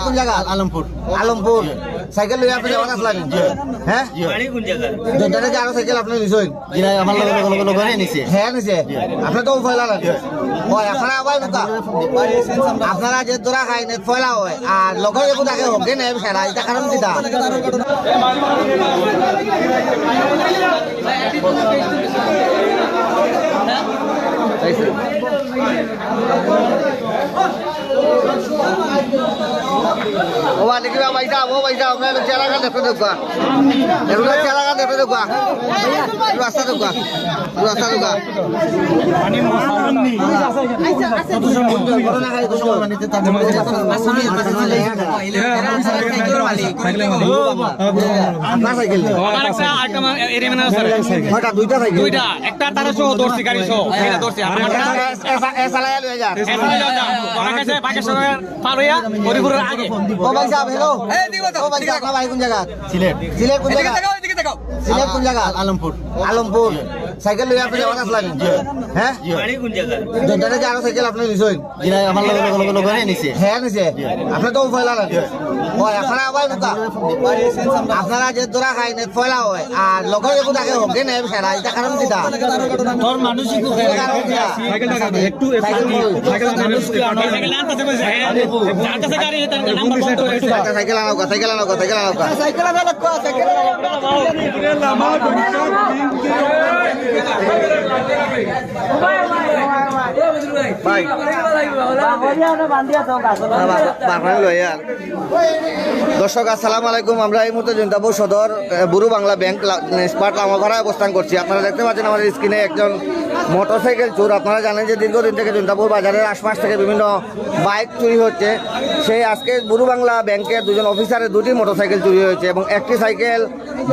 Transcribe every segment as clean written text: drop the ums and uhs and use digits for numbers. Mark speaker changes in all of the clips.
Speaker 1: কোন জায়গা?
Speaker 2: আলমপুর।
Speaker 1: আলমপুর। সাইকেল লইয়া আপনি যাওয়া আসলেন? হ্যাঁ? যেটা কি আরো সাইকেল আপনি নিছেন?
Speaker 2: জিনা আমার লগে নিছে।
Speaker 1: হ্যাঁ নিছে। আপনি তো ফয়লা লাগে। ওই আপনারা আবার নুকা। আপনারা যে দরা খাই নেট ফয়লা হয় আর লগে যে থাকে হোকে নেই সারা এটা কারণ দিতা। ও দেখি ভাই যাও আপনার চেহারা কান দেখতে দেখবা এগুলো চেহারা কান দেখতে দেখবা রাস্তা দেখবা আপনার সাইকেল দুইটা সাইকেল
Speaker 3: একটা 1300 দর্শি গাড়ি সহ এটা দর্শি
Speaker 1: ও ভাই সাহেব হ্যালো ও ভাই সাহেব আপনার বাড়ি কোন জায়গা?
Speaker 2: সিলেট।
Speaker 1: সিলেট কোন জায়গা? সিলেট কোন জায়গা?
Speaker 2: আলমপুর।
Speaker 1: আলমপুর। সাইকেল লইয়া আপনি যাওয়া আসলেন? হ্যাঁ? যেটা কি আরো সাইকেল আপনি নিছেন?
Speaker 2: জিনা আমার লগে নিছে।
Speaker 1: হ্যাঁ নিছে। আপনি তো ফয়লা লাগে। ওই আপনারা আবার নুকা। আপনারা যে দরা খাই নেট ফয়লা হয় আর লগে যে থাকে হোকে নেই সারা এটা কারণ দিতা।
Speaker 2: তোর মানুষই কো
Speaker 3: একটু
Speaker 1: সাইকেল আনো দর্শক আসসালামু আলাইকুম। আমরা এই মুহূর্তে জৈন্তাপুর সদর বুরু বাংলা ব্যাংক স্মার্ট লামাপাড়ায় অবস্থান করছি। আপনারা দেখতে পাচ্ছেন আমাদের স্ক্রিনে একজন মোটরসাইকেল চোর। আপনারা জানেন যে দীর্ঘদিন থেকে জৈন্তাপুর বাজারের আশপাশ থেকে বিভিন্ন বাইক চুরি হচ্ছে। সেই আজকে বুরু বাংলা ব্যাংকের দুজন অফিসারের দুটি মোটরসাইকেল চুরি হয়েছে এবং একটি সাইকেল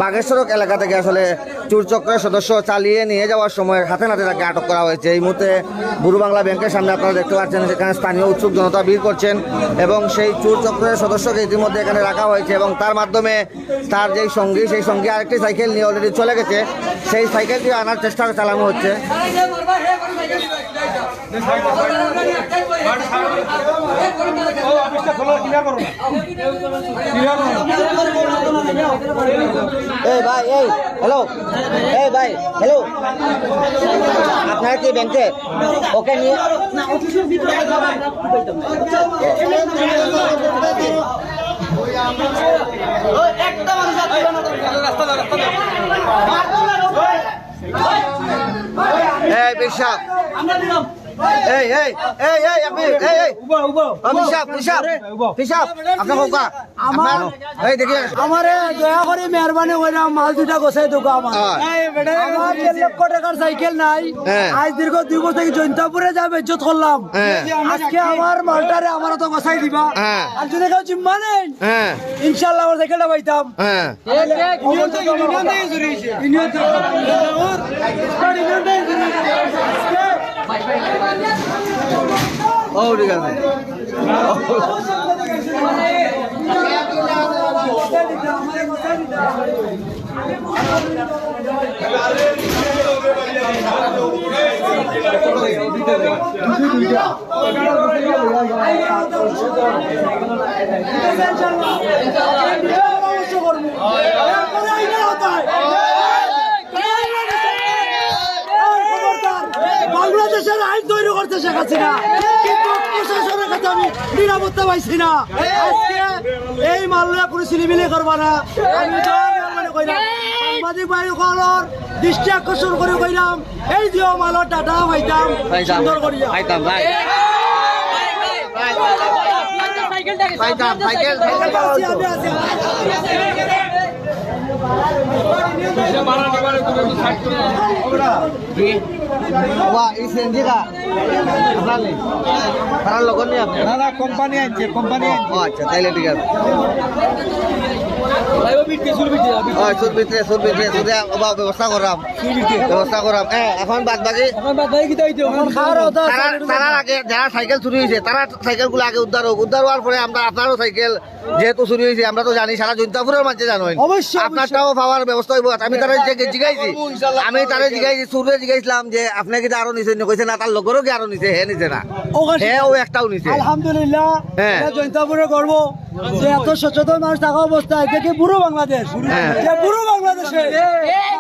Speaker 1: বাগেশ্বরক এলাকা থেকে আসলে চোরচক্রের সদস্য চালিয়ে নিয়ে যাওয়ার সময় হাতে নাতে তাকে আটক করা হয়েছে। এই মুহূর্তে বুরু বাংলা ব্যাংকের সামনে আপনারা দেখতে পাচ্ছেন সেখানে স্থানীয় উৎসুক জনতা ভিড় করছেন এবং সেই চোরচক্রের সদস্যকে ইতিমধ্যে এখানে রাখা হয়েছে এবং তার মাধ্যমে তার যেই সঙ্গী সেই সঙ্গী আরেকটি সাইকেল নিয়ে অলরেডি চলে গেছে। সেই সাইকেলটি আনার চেষ্টা চালানো হচ্ছে। এই ভাই এই হ্যালো এই ভাই হ্যালো আপনার কি ব্যাংকে ওকে নিয়ে এই বিশ্বাস এই এই এই এই আপনি এই এই পিসাব আপনার কোকা আমার এই দেখি
Speaker 4: আমারে দয়া করে মেহরবানি করে মাল দুটা গোছাই দেবো আমার 1 লক্ষ টাকার সাইকেল নাই। আজ দীর্ঘ 2 বছর থেকে জৈন্তাপুরে যা বেজ্জত করলাম আজকে আমার মালটারে আমার তো গোছাই দিবা আর যদি কেউ জিম্মা নেই ইনশাআল্লাহ আমার সাইকেলটা পাইতাম।
Speaker 1: ও ঠিক আছে
Speaker 4: বাংলাদেশের আইন তৈরি করতে শেখ হাসিনা কিন্তু প্রশাসনের কাছে আমি নিরাপত্তা পাইছি না। আজকে এই মামলা কোনো সিলিমিলি করবা না। আমি সাংবাদিক ভাইসকলের দৃষ্টি আকর্ষণ করে কইলাম এই যে মালের ডাটা পাইতাম সুন্দর করিয়া
Speaker 1: কোম্পানি আনছে কোম্পানি আচ্ছা তাইলে ঠিক আছে। সুদ বিক্রি ব্যবস্থা করাম এখন বাদ বাকি তারা আগে যারা সাইকেল চুরি হয়েছে তারা সাইকেল গুলো আগে উদ্ধার হোক উদ্ধার হওয়ার পরে আমরা আপনারও সাইকেল যেহেতু চুরি হয়েছে আমরা তো জানি সারা জৈন্তাপুরের মাঝে জানোই
Speaker 4: অবশ্যই,
Speaker 1: আপনারটাও পাওয়ার ব্যবস্থা হইব আমি তারা জিগাইছি চুরে জিগাইছিলাম যে আপনি কি আরো নিচে কইছে না তার লোকেরও কি আরো নিচে হে নিচে না হে ও একটাও নিচে
Speaker 4: আলহামদুলিল্লাহ
Speaker 1: হ্যাঁ।
Speaker 4: এটা জৈন্তাপুরে গর্ব যে এত সচেতন মানুষ থাকা অবস্থায় দেখে পুরো বাংলাদেশ
Speaker 1: হ্যাঁ।
Speaker 4: যে পুরো বাংলাদেশে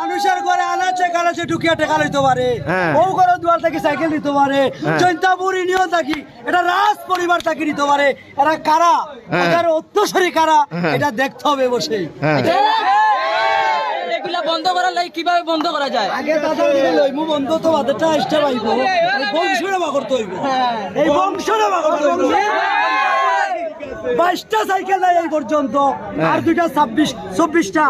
Speaker 4: মানুষের ঘরে আনাচে কানাচে ঢুকিয়া টেকা লইতে পারে
Speaker 1: হ্যাঁ।
Speaker 4: বউ ঘরে দুয়ার থেকে সাইকেল নিতে পারে
Speaker 1: হ্যাঁ।
Speaker 4: জৈন্তাপুর ইউনিয়ন থাকি এটা রাজ পরিবার থাকি নিতে পারে এরা কারা
Speaker 1: হ্যাঁ।
Speaker 4: এদের অত্যাচারী কারা
Speaker 1: হ্যাঁ।
Speaker 4: এটা দেখতে হবে বসে
Speaker 1: হ্যাঁ
Speaker 5: এগুলা বন্ধ করার লাগে কিভাবে বন্ধ করা যায়?
Speaker 4: আগে দাদা দিকে লইমু বন্ধ তো বাদেরটা আসতে পাইব এই বংশরে বা করতে হইব এই বংশরে বা করতে হইব 22টা সাইকেল নাই এই পর্যন্ত আর দুইটা 24টা